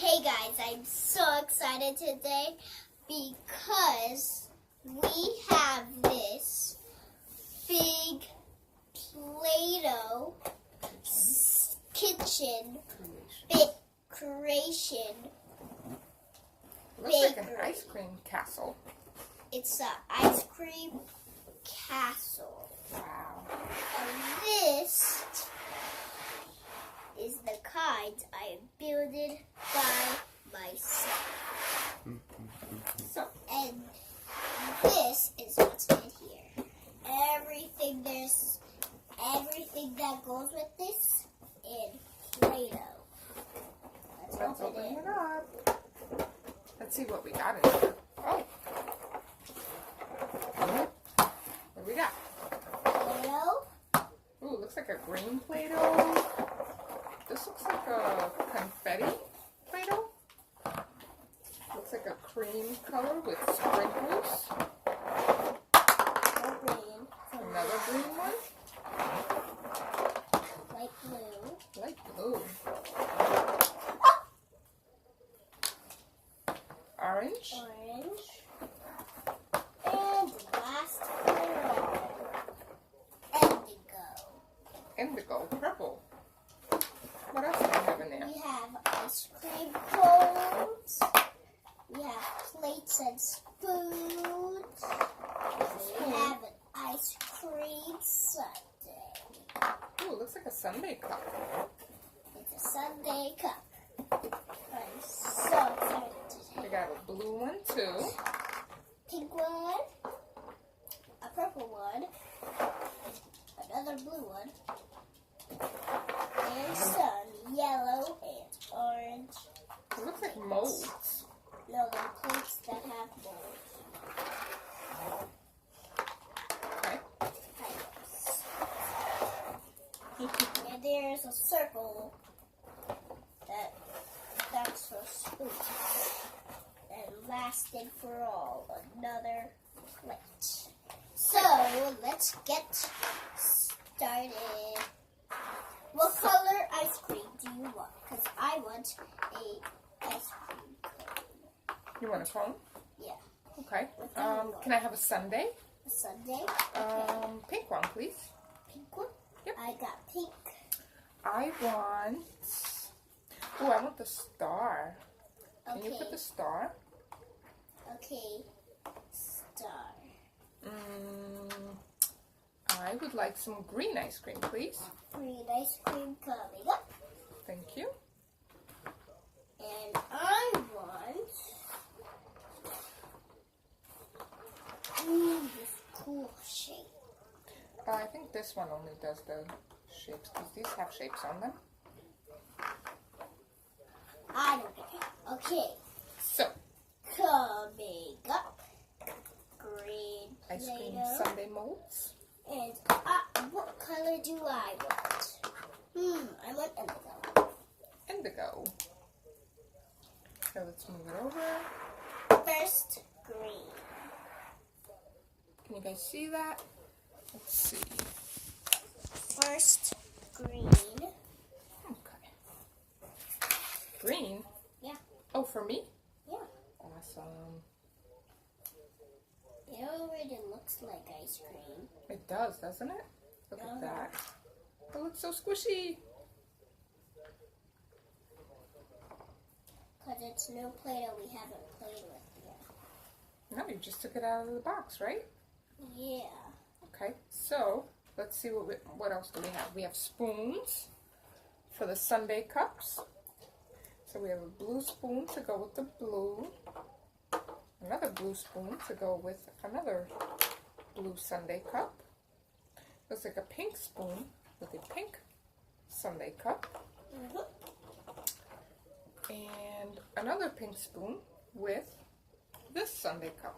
Hey guys, I'm so excited today because we have this big Play-Doh kitchen creation. Looks like an ice cream castle. It's an ice cream castle. Wow. And this is the kind I built by myself. So, And this is what's in here. Everything that goes with this in Play-Doh. let's open it up. Let's see what we got in here. Oh. What do we got? Play-Doh. Ooh, looks like a green Play-Doh. This looks like a confetti Play-Doh. Looks like a cream color with sprinkles. Green. Another green one. Light blue. Light blue. Orange. Orange. And last color, indigo. Indigo. Purple. What else do we have in there? We have ice cream cones. We have plates and spoons. We have an ice cream sundae. Ooh, looks like a sundae cup. It's a sundae cup. I'm so excited today. We got a blue one too. Pink one, a purple one, another blue one, and some yellow and orange. It looks like molds. No, the plates that have molds. Okay. And there's a circle that's for spoons. And last and for all, another plate. So let's get started. What color ice cream do you want? Because I want a ice cream cone. You want a cone? Yeah. Okay. What do you want? Can I have a sundae? A sundae? Okay. Pink one, please. Pink one? Yep. I got pink. I want. Oh, I want the star. Can you put the star? Okay. Star. I would like some green ice cream, please. Green ice cream coming up. Thank you. And I want this cool shape. I think this one only does the shapes because these have shapes on them. I don't care. Okay, So, coming up, green ice cream Play-Doh. sundae molds. And what color do I want? I want indigo. Indigo. So let's move it over. First, green. Can you guys see that? Let's see. First, green. Okay. Green? Yeah. Oh, for me? Yeah. Awesome. It already looks like ice cream. It does, doesn't it? Look at that. It looks so squishy. Because it's new Play-Doh we haven't played with yet. No, you just took it out of the box, right? Yeah. Okay, so let's see what else do we have. We have spoons for the sundae cups. So we have a blue spoon to go with the blue. Another blue spoon to go with another blue sundae cup. Looks like a pink spoon with a pink sundae cup. And another pink spoon with this sundae cup.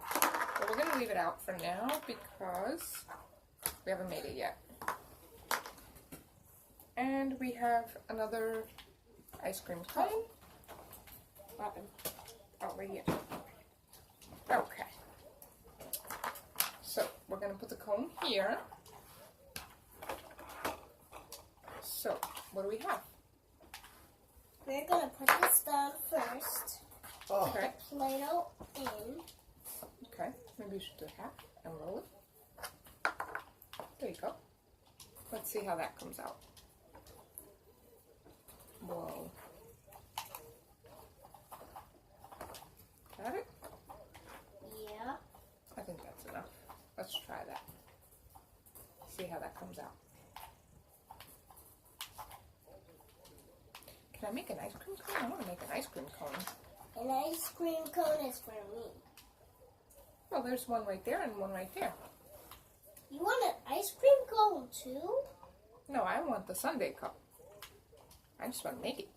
So we're going to leave it out for now because we haven't made it yet. And we have another ice cream cone. Robin, oh, right here. Okay. So we're going to put the cone here. So what do we have? We're going to put this down first. Play-Doh in. Okay, maybe you should do half and roll it. There you go. Let's see how that comes out. Whoa. Got it? Yeah. I think that's enough. Let's try that. See how that comes out. Can I make an ice cream cone? I want to make an ice cream cone. An ice cream cone is for me. Well, there's one right there and one right there. You want an ice cream cone too? No, I want the sundae cup. I just want to make it.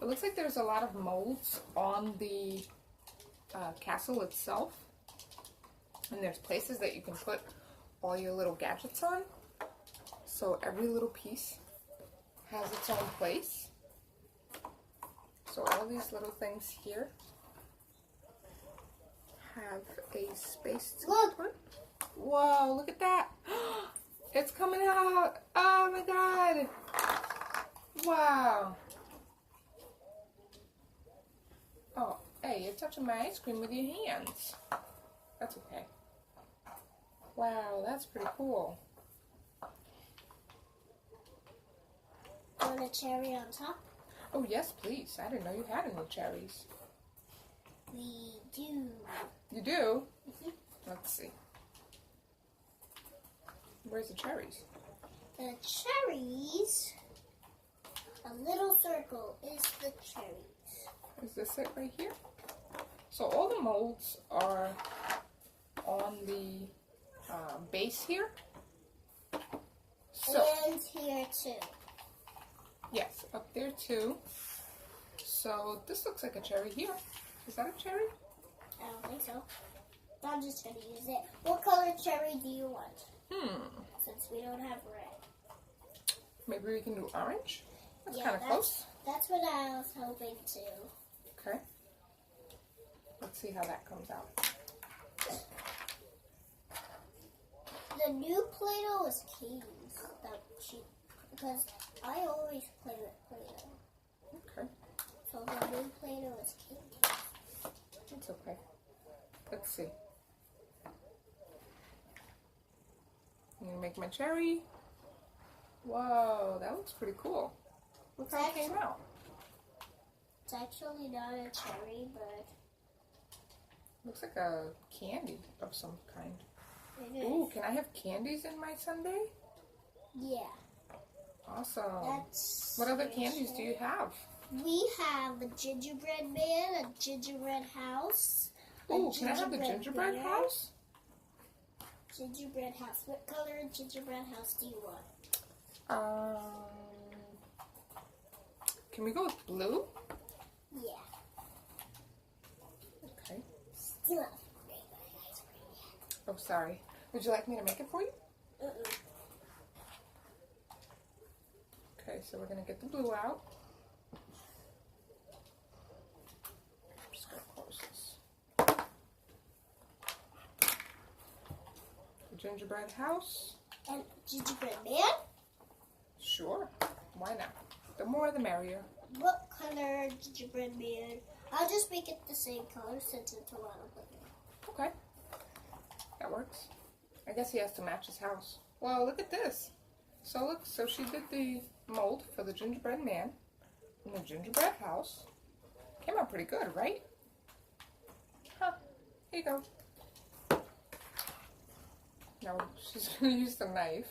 It looks like there's a lot of molds on the castle itself. And there's places that you can put all your little gadgets on. So every little piece has its own place. So all these little things here have a space to Look. put. Whoa, look at that. It's coming out. Oh my god. Wow. Oh, hey, you're touching my ice cream with your hands. That's okay. Wow, that's pretty cool. Want a cherry on top? Oh, yes, please. I didn't know you had any cherries. We do. You do? Mhm. Let's see. Where's the cherries? The cherries, a little circle is the cherries. Is this it right here? So all the molds are on the base here. So, And here too. yes, up there too. So this looks like a cherry here. Is that a cherry? I don't think so. I'm just going to use it. What color cherry do you want? Since we don't have red. Maybe we can do orange? That's Yeah, kind of close. That's what I was hoping to. Okay. Let's see how that comes out. The new Play-Doh is Katie's. Because I always play with Play-Doh. Okay. So the new Play-Doh is Katie's. It's okay. Let's see. I'm gonna make my cherry. Whoa, that looks pretty cool. Look how it came out. It's actually not a cherry, but Looks like a candy of some kind. it is. Ooh, can I have candies in my sundae? Yeah. Awesome. That's What other candies do you have? We have a gingerbread man, a gingerbread house. Ooh, can I have the gingerbread bear. house? Gingerbread house. What color of gingerbread house do you want? Can we go with blue? Yeah. Okay. Still haven't made my ice cream yet. Oh, sorry. Would you like me to make it for you? Mm-mm. Okay, so we're gonna get the blue out. I'm just gonna close this. The gingerbread house. And gingerbread man? Sure. Why not? The more the merrier. What color gingerbread man? I'll just make it the same color since it's a lot of blue. Okay. That works. I guess he has to match his house. Well, look at this. So look, so she did the mold for the gingerbread man and the gingerbread house. Came out pretty good, right? Huh. Here you go. Now she's going to use the knife.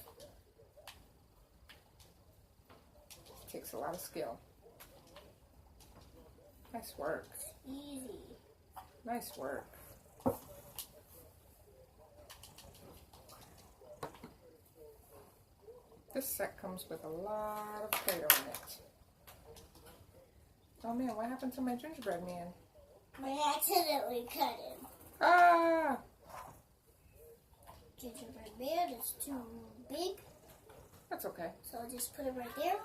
It takes a lot of skill. Nice work. Easy. Nice work. This set comes with a lot of Play-Doh in it. Oh man, what happened to my gingerbread man? I accidentally cut him. Ah! Gingerbread man is too big, That's okay. so I'll just put him right there.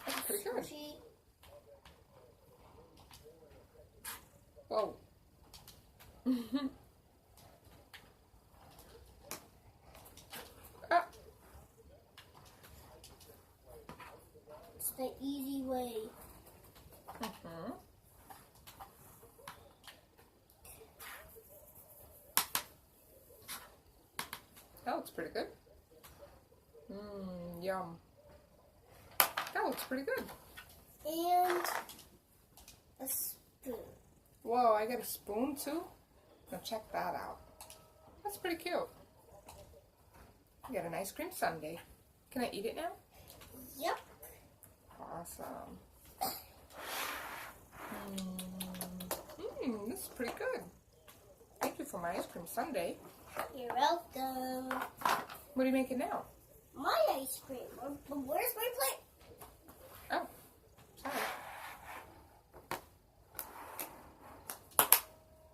That's pretty good. She, Whoa. Ah! it's the easy way. Mm-hmm. That looks pretty good. Mmm, yum. That looks pretty good. And a spoon. Whoa, I get a spoon too? Now check that out. That's pretty cute. I got an ice cream sundae. Can I eat it now? Yep. Awesome. This is pretty good. Thank you for my ice cream sundae. You're welcome. What are you making now? My ice cream. Where's my plate? Oh, sorry.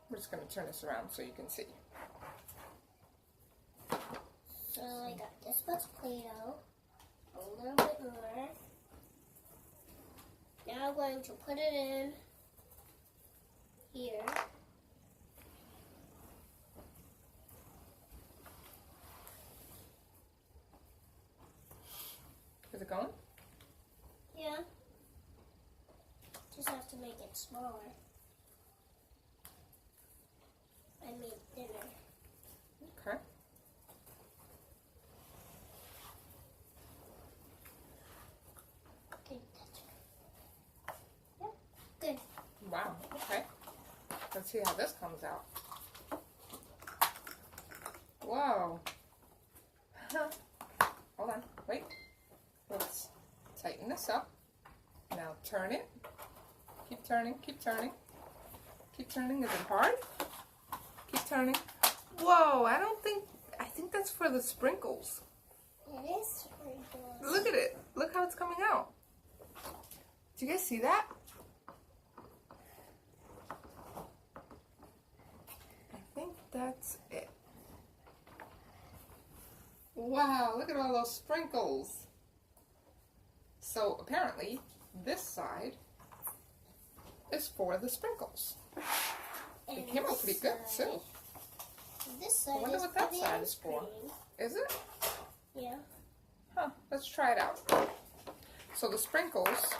We're just going to turn this around so you can see. So I got this much Play-Doh. A little bit more. Now I'm going to put it in here. Is it going? Yeah. Just have to make it smaller. I mean thinner. Okay. Good. Yep. Good. Wow, okay. Let's see how this comes out. Whoa. Hold on, wait. Let's tighten this up. Now turn it. Keep turning, keep turning. Keep turning. Is it hard? Keep turning. Whoa, I think that's for the sprinkles. It is sprinkles. Look at it. Look how it's coming out. Do you guys see that? I think that's it. Wow, look at all those sprinkles. So apparently this side is for the sprinkles. It came out pretty good too. This side I wonder is what that for the side ice is for. cream. Is it? Yeah. Huh, let's try it out. So the sprinkles